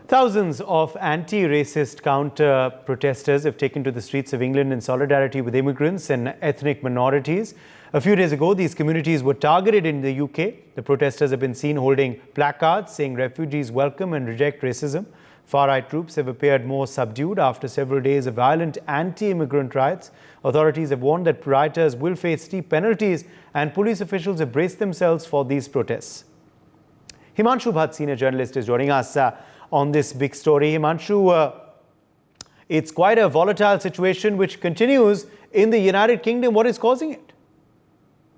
Thousands of anti-racist counter-protesters have taken to the streets of England in solidarity with immigrants and ethnic minorities. A few days ago, these communities were targeted in the UK. The protesters have been seen holding placards saying refugees welcome and reject racism. Far-right groups have appeared more subdued after several days of violent anti-immigrant riots. Authorities have warned that rioters will face steep penalties, and police officials have braced themselves for these protests. Himanshu Bhatt, senior journalist, is joining us on this big story. Himanshu, it's quite a volatile situation which continues in the United Kingdom. What is causing it?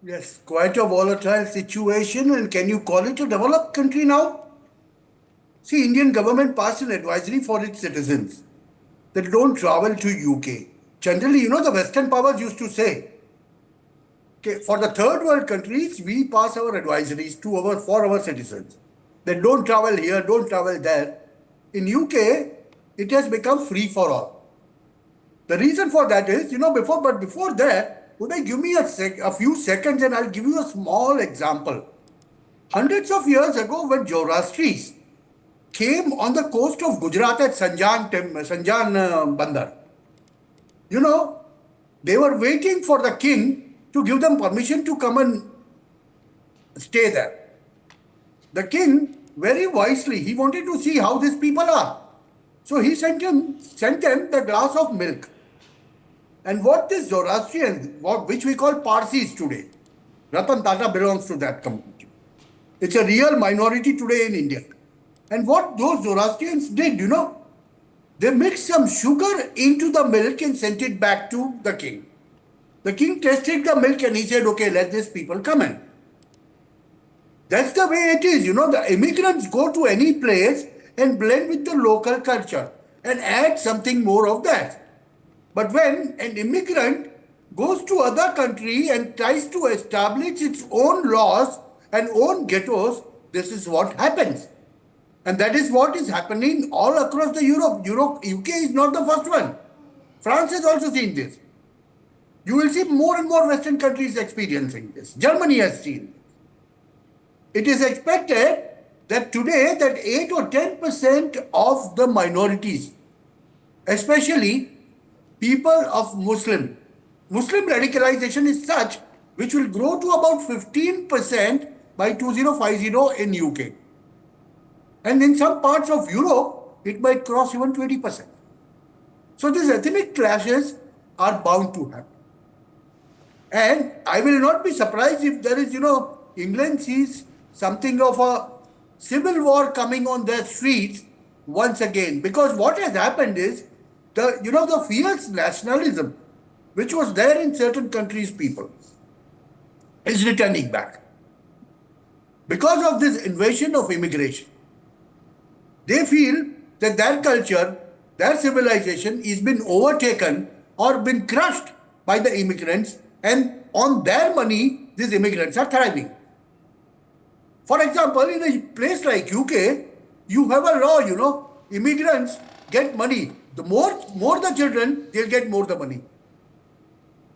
Yes, quite a volatile situation. And can you call it a developed country now? See, Indian government passed an advisory for its citizens that don't travel to UK. Generally, the Western powers used to say, okay, for the third world countries, we pass our advisories for our citizens. That don't travel here, don't travel there. In UK, it has become free for all. The reason for that is, before that, would I give me a few seconds and I'll give you a small example. Hundreds of years ago, when Zoroastrians came on the coast of Gujarat at Sanjan Bandar, they were waiting for the king to give them permission to come and stay there. The king, very wisely, he wanted to see how these people are. So he sent them the glass of milk. And what this Zoroastrians, which we call Parsis today, Ratan Tata belongs to that community. It's a real minority today in India. And what those Zoroastrians did, they mixed some sugar into the milk and sent it back to the king. The king tasted the milk and he said, okay, let these people come in. That's the way it is. The immigrants go to any place and blend with the local culture and add something more of that. But when an immigrant goes to other country and tries to establish its own laws and own ghettos, this is what happens. And that is what is happening all across the Europe. UK is not the first one. France has also seen this. You will see more and more Western countries experiencing this. Germany has seen this. It is expected that today that 8 or 10% of the minorities, especially people of Muslim radicalization is such which will grow to about 15% by 2050 in UK. And in some parts of Europe, it might cross even 20%. So these ethnic clashes are bound to happen. And I will not be surprised if there is, England sees something of a civil war coming on their streets once again. Because what has happened is, the fierce nationalism, which was there in certain countries' people, is returning back. Because of this invasion of immigration, they feel that their culture, their civilization is been overtaken or been crushed by the immigrants, and on their money, these immigrants are thriving. For example, in a place like UK, you have a law, immigrants get money. The more the children, they'll get more the money.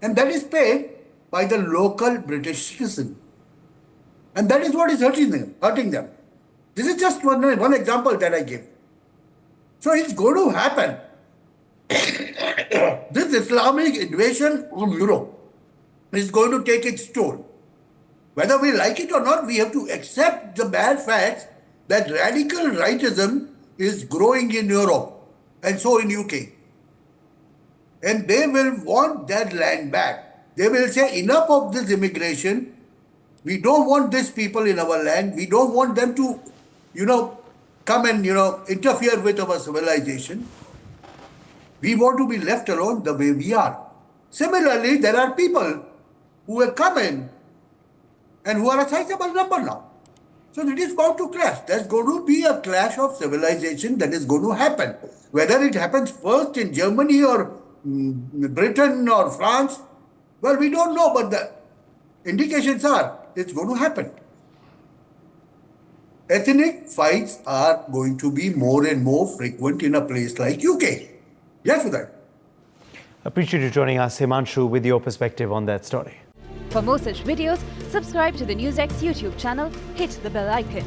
And that is paid by the local British citizen. And that is what is hurting them. This is just one example that I give. So it's going to happen. This Islamic invasion of Europe is going to take its toll. Whether we like it or not, we have to accept the bad facts that radical rightism is growing in Europe and so in UK. And they will want that land back. They will say, enough of this immigration. We don't want these people in our land. We don't want them to, come and, interfere with our civilization. We want to be left alone the way we are. Similarly, there are people who have come in and who are a sizable number now. So it is going to clash. There's going to be a clash of civilization that is going to happen. Whether it happens first in Germany or Britain or France, well, we don't know, but the indications are it's going to happen. Ethnic fights are going to be more and more frequent in a place like UK. Yes, Uday. Appreciate you joining us, Himanshu, with your perspective on that story. For more such videos, subscribe to the NewsX YouTube channel, hit the bell icon.